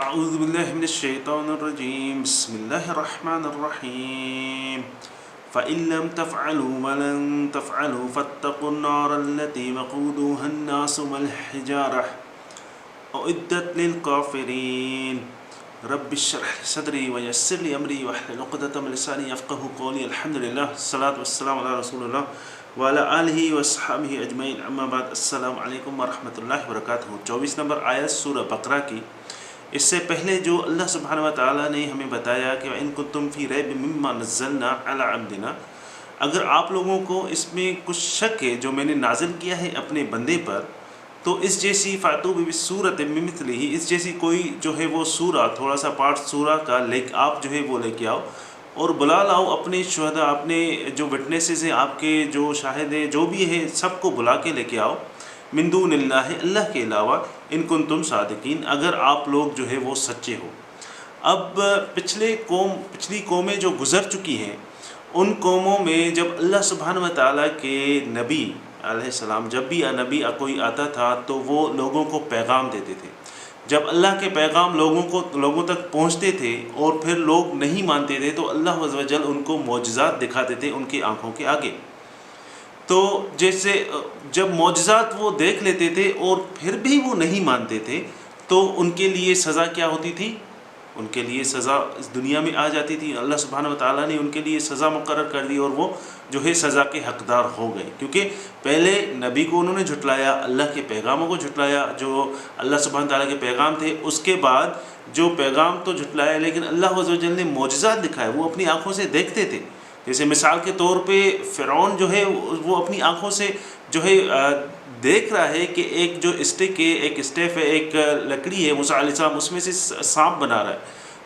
اعوذ باللہ من الشیطان الرجیم بسم اللہ الرحمن الرحیم فَإِن لَّمْ تَفْعَلُوا وَلَن تَفْعَلُوا فَاتَّقُوا النَّارَ الَّتِي وَقُودُهَا النَّاسُ وَالْحِجَارَةُ أُعِدَّتْ لِلْكَافِرِينَ رَبِّ اشْرَحْ لِي صَدْرِي وَيَسِّرْ لِي أَمْرِي وَاحْلُلْ عُقْدَةً مِّن لِّسَانِي يَفْقَهُوا قَوْلِي الحمد للہ الصلاۃ والسلام علی رسول اللہ وعلی آلہ وصحبہ اجمعین اما بعد السلام علیکم ورحمۃ اللہ وبرکاتہ۔ 24 نمبر آیت سورہ بقرہ کی۔ اس سے پہلے جو اللہ سبحانہ و تعالیٰ نے ہمیں بتایا کہ وَإِن كُنتُمْ فِي رَيْبٍ مِّمَّا نَزَّلْنَا عَلَىٰ عَبْدِنَا، اگر آپ لوگوں کو اس میں کچھ شک ہے جو میں نے نازل کیا ہے اپنے بندے پر، تو اس جیسی فَأْتُوا بِسُورَةٍ مِّن مِّثْلِهِ، اس جیسی کوئی جو ہے وہ سورہ، تھوڑا سا پارٹ سورہ کا آپ جو ہے وہ لے کے آؤ اور بلا لاؤ اپنے شہداء، اپنے جو وٹنسز ہیں، آپ کے جو شاہد ہیں، جو بھی ہے سب کو بلا کے لے کے آؤ، من دون اللہ، اللہ کے علاوہ، ان کنتم صادقین، اگر آپ لوگ جو ہے وہ سچے ہو۔ اب پچھلی قومیں جو گزر چکی ہیں، ان قوموں میں جب اللہ سبحانہ و تعالیٰ کے نبی علیہ السلام، جب بھی نبی کوئی آتا تھا تو وہ لوگوں کو پیغام دیتے تھے۔ جب اللہ کے پیغام لوگوں تک پہنچتے تھے اور پھر لوگ نہیں مانتے تھے تو اللہ عز و جل ان کو معجزات دکھاتے تھے ان کی آنکھوں کے آگے۔ تو جیسے جب معجزات وہ دیکھ لیتے تھے اور پھر بھی وہ نہیں مانتے تھے تو ان کے لیے سزا کیا ہوتی تھی؟ ان کے لیے سزا اس دنیا میں آ جاتی تھی۔ اللہ سبحانہ و تعالیٰ نے ان کے لیے سزا مقرر کر دی اور وہ جو ہے سزا کے حقدار ہو گئے، کیونکہ پہلے نبی کو انہوں نے جھٹلایا، اللہ کے پیغاموں کو جھٹلایا جو اللہ سبحانہ و تعالیٰ کے پیغام تھے۔ اس کے بعد جو پیغام تو جھٹلایا لیکن اللہ عز و جل نے معجزات دکھائے، وہ اپنی آنکھوں سے دیکھتے تھے۔ جیسے مثال کے طور پہ فرعون جو ہے وہ اپنی آنکھوں سے جو ہے دیکھ رہا ہے کہ ایک جو اسٹک ہے، ایک اسٹیف ہے، ایک لکڑی ہے موسیٰ علیہ السلام، اس میں سے سانپ بنا رہا ہے۔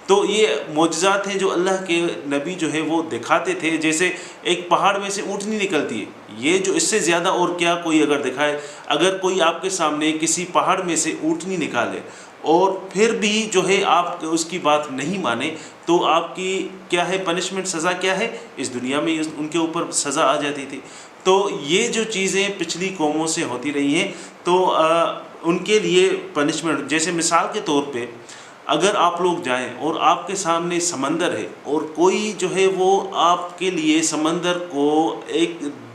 تو یہ معجزات ہیں جو اللہ کے نبی جو ہے وہ دکھاتے تھے۔ جیسے ایک پہاڑ میں سے اونٹنی نکلتی ہے، یہ جو اس سے زیادہ اور کیا کوئی اگر دکھائے، اگر کوئی آپ کے سامنے کسی پہاڑ میں سے اونٹنی نکالے اور پھر بھی جو ہے آپ اس کی بات نہیں مانے تو آپ کی کیا ہے پنشمنٹ، سزا کیا ہے؟ اس دنیا میں ان کے اوپر سزا آ جاتی تھی۔ تو یہ جو چیزیں پچھلی قوموں سے ہوتی رہی ہیں تو ان کے لیے پنشمنٹ، جیسے مثال کے طور پہ اگر آپ لوگ جائیں اور آپ کے سامنے سمندر ہے اور کوئی جو ہے وہ آپ کے لیے سمندر کو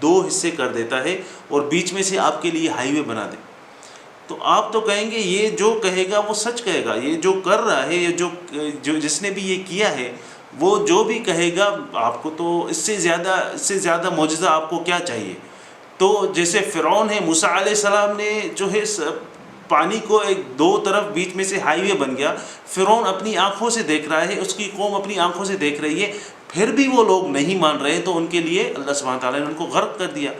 دو حصے کر دیتا ہے اور بیچ میں سے آپ کے لیے ہائی وے بنا دے، تو آپ تو کہیں گے یہ جو کہے گا وہ سچ کہے گا، یہ جو کر رہا ہے، یہ جو جس نے بھی یہ کیا ہے وہ جو بھی کہے گا، آپ کو تو اس سے زیادہ معجزہ آپ کو کیا چاہیے؟ تو جیسے فرعون ہے، موسیٰ علیہ السلام نے جو ہے پانی کو دو طرف بیچ میں سے ہائی وے بن گیا، فرعون اپنی آنکھوں سے دیکھ رہا ہے، اس کی قوم اپنی آنکھوں سے دیکھ رہی ہے، پھر بھی وہ لوگ نہیں مان رہے تو ان کے لیے اللہ سبحانہ تعالیٰ نے ان کو غرق کر دیا۔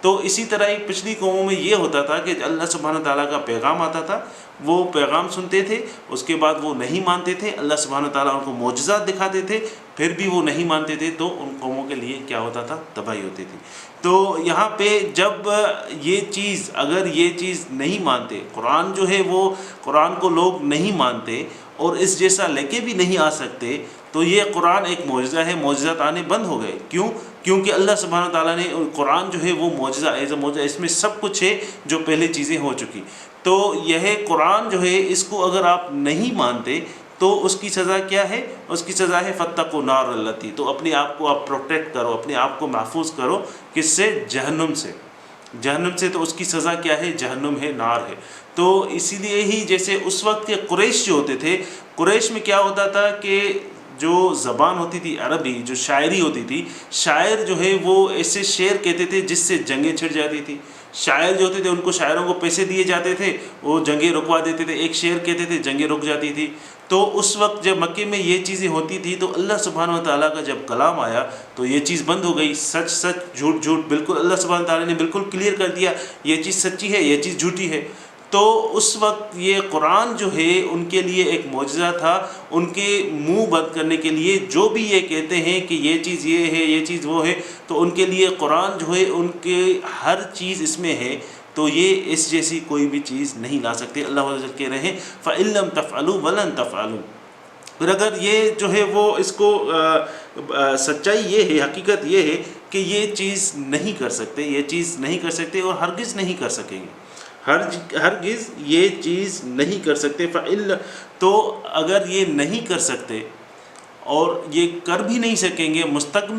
تو اسی طرح ہی پچھلی قوموں میں یہ ہوتا تھا کہ اللہ سبحانہ تعالیٰ کا پیغام آتا تھا، وہ پیغام سنتے تھے، اس کے بعد وہ نہیں مانتے تھے، اللہ سبحانہ تعالیٰ ان کو معجزات دکھاتے تھے، پھر بھی وہ نہیں مانتے تھے تو ان قوموں کے لیے کیا ہوتا تھا؟ تباہی ہوتی تھی۔ تو یہاں پہ جب اگر یہ چیز نہیں مانتے، قرآن جو ہے وہ قرآن کو لوگ نہیں مانتے اور اس جیسا لے کے بھی نہیں آ سکتے تو یہ قرآن ایک معجزہ ہے، معجزات آنے بند ہو گئے۔ کیوں؟ کیونکہ اللہ سبحانہ تعالیٰ نے قرآن جو ہے وہ معجزہ معجزہ، اس میں سب کچھ ہے جو پہلے چیزیں ہو چکی۔ تو یہ قرآن جو ہے اس کو اگر آپ نہیں مانتے تو اس کی سزا کیا ہے؟ اس کی سزا ہے فَاتَّقُوا النَّارَ الَّتِي، تو اپنے آپ کو آپ پروٹیکٹ کرو، اپنے آپ کو محفوظ کرو، کس سے؟ جہنم سے۔ جہنم سے، تو اس کی سزا کیا ہے؟ جہنم ہے، نار ہے۔ تو اسی لیے ہی جیسے اس وقت کے قریش جو ہوتے تھے، قریش میں کیا ہوتا تھا کہ جو زبان ہوتی تھی عربی، جو شاعری ہوتی تھی، شاعر جو ہے وہ ایسے شعر کہتے تھے جس سے جنگیں چھڑ جاتی تھی۔ شاعر جو ہوتے تھے ان کو شاعروں کو پیسے دیے جاتے تھے، وہ جنگیں رکوا دیتے تھے، ایک شعر کہتے تھے جنگیں رک جاتی تھی۔ تو اس وقت جب مکے میں یہ چیزیں ہوتی تھی تو اللہ سبحانہ و تعالیٰ کا جب کلام آیا تو یہ چیز بند ہو گئی، سچ سچ، جھوٹ جھوٹ، بالکل اللہ سبحانہ و تعالیٰ نے بالکل کلیئر کر دیا یہ چیز سچی ہے، یہ چیز جھوٹی ہے۔ تو اس وقت یہ قرآن جو ہے ان کے لیے ایک معجزہ تھا، ان کے منہ بند کرنے کے لیے، جو بھی یہ کہتے ہیں کہ یہ چیز یہ ہے، یہ چیز وہ ہے، تو ان کے لیے قرآن جو ہے ان کے ہر چیز اس میں ہے، تو یہ اس جیسی کوئی بھی چیز نہیں لا سکتے۔ اللہ عز و جل کہہ رہے ہیں فَإِن لَّمْ تَفْعَلُوا وَلَن تَفْعَلُوا، پھر اگر یہ جو ہے وہ اس کو سچائی یہ ہے، حقیقت یہ ہے کہ یہ چیز نہیں کر سکتے، یہ چیز نہیں کر سکتے اور ہرگز نہیں کر سکیں گے، ہرگز یہ چیز نہیں کر سکتے. تو اگر یہ نہیں کر سکتے اور یہ کر بھی نہیں سکیں گے، مستقبل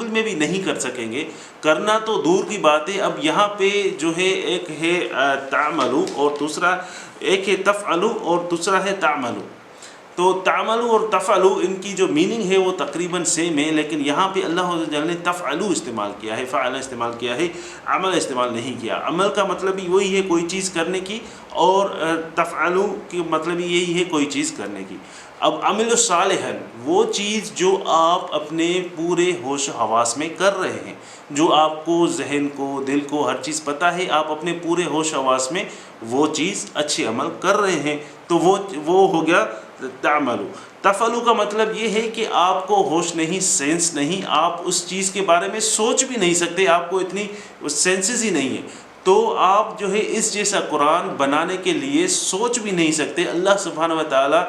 میں بھی نہیں کر سکیں گے، کرنا تو دور کی بات ہے. اب یہاں پہ جو ہے ایک ہے تعملو اور دوسرا ایک ہے تفعلو اور دوسرا ہے تعملو. تو تعملو اور تفعلو ان کی جو میننگ ہے وہ تقریباً سیم ہے، لیکن یہاں پہ اللہ عز و جل نے تفعلو استعمال کیا ہے، فعل استعمال کیا ہے، عمل استعمال نہیں کیا. عمل کا مطلب ہی وہی ہے کوئی چیز کرنے کی، اور تفعلو کی مطلب ہی یہی ہے کوئی چیز کرنے کی. اب عمل صالحا وہ چیز جو آپ اپنے پورے ہوش و حواس میں کر رہے ہیں، جو آپ کو ذہن کو دل کو ہر چیز پتہ ہے، آپ اپنے پورے ہوش و حواس میں وہ چیز اچھے عمل کر رہے ہیں، تو وہ ہو گیا تعملو. تفعلو کا مطلب یہ ہے کہ آپ کو ہوش نہیں، سینس نہیں، آپ اس چیز کے بارے میں سوچ بھی نہیں سکتے، آپ کو اتنی سینسز ہی نہیں ہے، تو آپ جو ہے اس جیسا قرآن بنانے کے لیے سوچ بھی نہیں سکتے. اللہ سبحانہ و تعالیٰ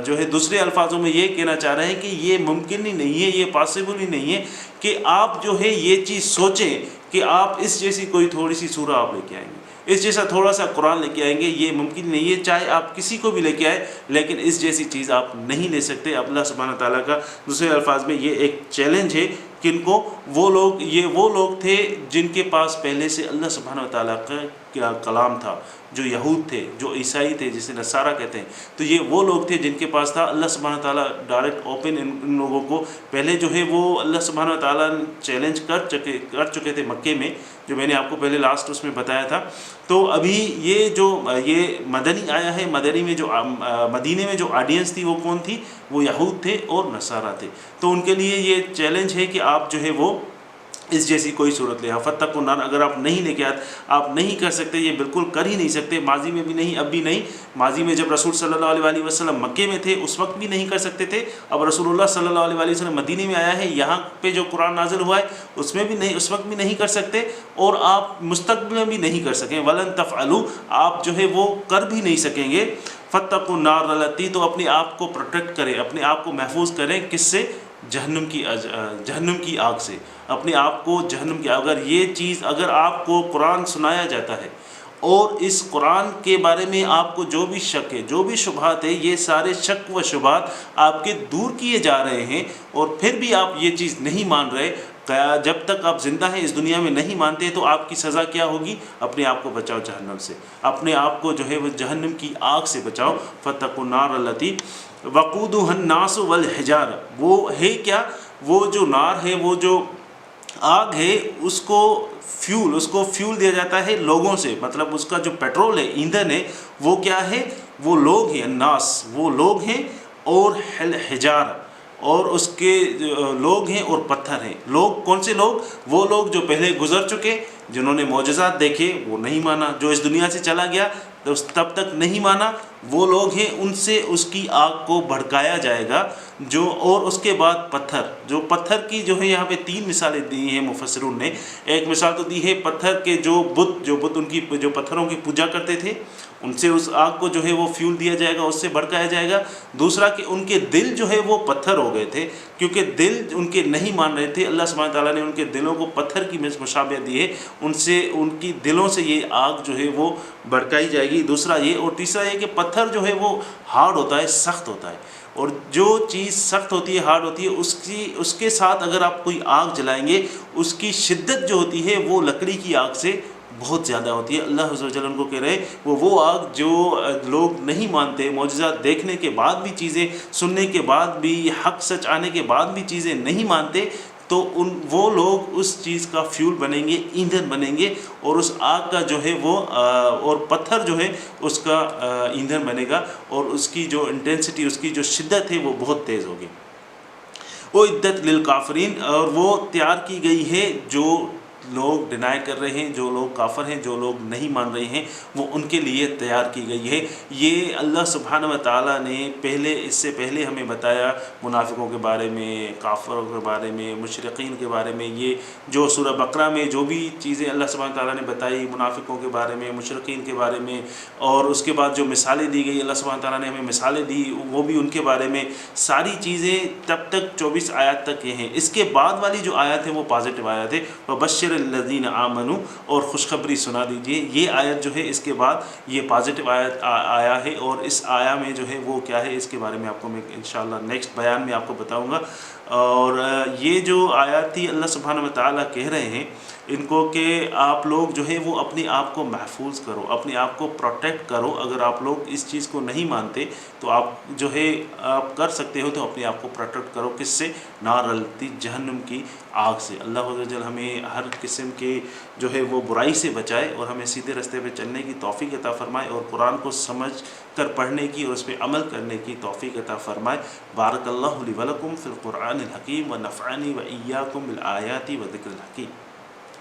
جو ہے دوسرے الفاظوں میں یہ کہنا چاہ رہے ہیں کہ یہ ممکن ہی نہیں ہے، یہ پاسبل ہی نہیں ہے کہ آپ جو ہے یہ چیز سوچیں کہ آپ اس جیسی کوئی تھوڑی سی سورہ آپ لے کے آئیں گے، اس جیسا تھوڑا سا قرآن لے کے آئیں گے، یہ ممکن نہیں ہے. چاہے آپ کسی کو بھی لے کے آئے، لیکن اس جیسی چیز آپ نہیں لے سکتے. اللہ سبحانہ تعالیٰ کا دوسرے الفاظ میں یہ ایک چیلنج ہے کن کو، وہ لوگ تھے جن کے پاس پہلے سے اللہ سبحانہ تعالیٰ کا کیا کلام تھا، جو یہود تھے، جو عیسائی تھے جسے نصارہ کہتے ہیں. تو یہ وہ لوگ تھے جن کے پاس تھا. اللہ سبحانہ تعالیٰ ڈائریکٹ اوپن ان لوگوں کو پہلے جو ہے وہ اللہ سبحانہ تعالیٰ چیلنج کر چکے تھے مکے میں، جو میں نے آپ کو پہلے لاسٹ اس میں بتایا تھا. تو ابھی یہ مدنی آیا ہے، مدینے میں جو آڈینس تھی وہ کون تھی؟ وہ یہود تھے اور نصارہ تھے. تو ان کے لیے یہ چیلنج ہے کہ آپ جو ہے وہ اس جیسی کوئی صورت لے. فاتقوا النار اگر آپ نہیں لے کے آتے، آپ نہیں کر سکتے، یہ بالکل کر ہی نہیں سکتے. ماضی میں بھی نہیں، اب بھی نہیں. ماضی میں جب رسول صلی اللہ علیہ وسلم مکے میں تھے اس وقت بھی نہیں کر سکتے تھے. اب رسول اللہ صلی اللہ علیہ وسلم مدینے میں آیا ہے، یہاں پہ جو قرآن نازل ہوا ہے اس میں بھی نہیں، اس وقت بھی نہیں کر سکتے، اور آپ مستقبل میں بھی نہیں کر سکیں. ولن تفعلوا آپ جو ہے وہ کر بھی نہیں سکیں گے. فاتقوا النار التی تو اپنے آپ کو پروٹیکٹ کریں، اپنے آپ کو محفوظ کریں. کس سے؟ جہنم کی آگ سے. اپنے آپ کو جہنم کی، اگر یہ چیز، اگر آپ کو قرآن سنایا جاتا ہے اور اس قرآن کے بارے میں آپ کو جو بھی شک ہے، جو بھی شبہات ہے، یہ سارے شک و شبہات آپ کے دور کیے جا رہے ہیں، اور پھر بھی آپ یہ چیز نہیں مان رہے، جب تک آپ زندہ ہیں اس دنیا میں نہیں مانتے، تو آپ کی سزا کیا ہوگی؟ اپنے آپ کو بچاؤ جہنم سے، اپنے آپ کو جو ہے وہ جہنم کی آگ سے بچاؤ. فاتقوا النار التی وقودها الناس والحجارہ. وہ ہے کیا؟ وہ جو نار ہے، وہ جو آگ ہے، اس کو فیول دیا جاتا ہے لوگوں سے. مطلب اس کا جو پیٹرول ہے، ایندھن ہے، وہ کیا ہے؟ وہ لوگ ہیں. الناس وہ لوگ ہیں، اور حجارہ اور اس کے لوگ ہیں، اور پتھر ہیں. لوگ کون سے لوگ؟ وہ لوگ جو پہلے گزر چکے، جنہوں نے معجزات دیکھے وہ نہیں مانا، جو اس دنیا سے چلا گیا تو تب تک نہیں مانا، وہ لوگ ہیں. ان سے اس کی آگ کو بھڑکایا جائے گا. اور اس کے بعد پتھر کی جو ہے یہاں پہ 3 مثالیں دی ہیں مفسرون نے. ایک مثال تو دی ہے پتھر کے جو بت ان کی جو پتھروں کی پوجا کرتے تھے، ان سے اس آگ کو جو ہے وہ فیول دیا جائے گا، اس سے بھڑکایا جائے گا. دوسرا کہ ان کے دل جو ہے وہ پتھر ہو گئے تھے، کیونکہ دل ان کے نہیں مان رہے تھے. اللہ سبحانہ تعالیٰ نے ان کے دلوں کو پتھر کی مشابہت دی ہے، ان کی دلوں سے یہ آگ جو ہے وہ بھڑکائی جائے گی. دوسرا یہ، اور تیسرا یہ کہ پتھر جو ہے وہ ہارڈ ہوتا ہے، سخت ہوتا ہے، اور جو چیز سخت ہوتی ہے، ہارڈ ہوتی ہے، اس کے ساتھ اگر آپ کوئی آگ جلائیں گے، اس کی شدت جو ہوتی ہے وہ لکڑی کی آگ سے بہت زیادہ ہوتی ہے. اللہ عز و جل ان کو کہہ رہے ہیں وہ آگ جو لوگ نہیں مانتے، معجزات دیکھنے کے بعد بھی، چیزیں سننے کے بعد بھی، حق سچ آنے کے بعد بھی چیزیں نہیں مانتے، تو وہ لوگ اس چیز کا فیول بنیں گے، ایندھن بنیں گے، اور اس آگ کا جو ہے وہ اور پتھر جو ہے اس کا ایندھن بنے گا، اور اس کی جو انٹینسٹی، اس کی جو شدت ہے وہ بہت تیز ہوگی. وہ عدت للکافرین، اور وہ تیار کی گئی ہے جو لوگ ڈینائی کر رہے ہیں، جو لوگ کافر ہیں، جو لوگ نہیں مان رہے ہیں، وہ ان کے لیے تیار کی گئی ہے. یہ اللہ سبحانہ و تعالیٰ نے اس سے پہلے ہمیں بتایا منافقوں کے بارے میں، کافروں کے بارے میں، مشرقین کے بارے میں. یہ جو سورہ بقرہ میں جو بھی چیزیں اللہ سبحانہ تعالیٰ نے بتائی منافقوں کے بارے میں، مشرقین کے بارے میں، اور اس کے بعد جو مثالیں دی گئی، اللہ سبحانہ تعالیٰ نے ہمیں مثالیں دی، وہ بھی ان کے بارے میں. ساری چیزیں تب تک 24 آیات تک یہ ہیں. اس کے بعد والی جو آیت ہے وہ پازیٹیو آیت ہے. وبشر الذین آمنوا، اور خوشخبری سنا دیجئے. یہ آیت جو ہے اس کے بعد یہ پازیٹیو آیت آیا ہے، اور اس آیا میں جو ہے وہ کیا ہے اس کے بارے میں آپ کو میں انشاءاللہ نیکسٹ بیان میں آپ کو بتاؤں گا. اور یہ جو آیات تھی اللہ سبحانہ و تعالیٰ کہہ رہے ہیں ان کو کہ آپ لوگ جو ہے وہ اپنے آپ کو محفوظ کرو، اپنے آپ کو پروٹیکٹ کرو. اگر آپ لوگ اس چیز کو نہیں مانتے تو آپ جو ہے آپ کر سکتے ہو، تو اپنے آپ کو پروٹیکٹ کرو. کس سے؟ نار التی جہنم کی آگ سے. اللہ عز و جل ہمیں ہر قسم کے جو ہے وہ برائی سے بچائے اور ہمیں سیدھے رستے پہ چلنے کی توفیق عطا فرمائے، اور قرآن کو سمجھ کر پڑھنے کی اور اس پہ عمل کرنے کی توفیق عطا فرمائے. بارک اللہ لی ولکم فی القرآن الحکیم ونفعنی وإیاکم بالآیات وذکر الحکیم.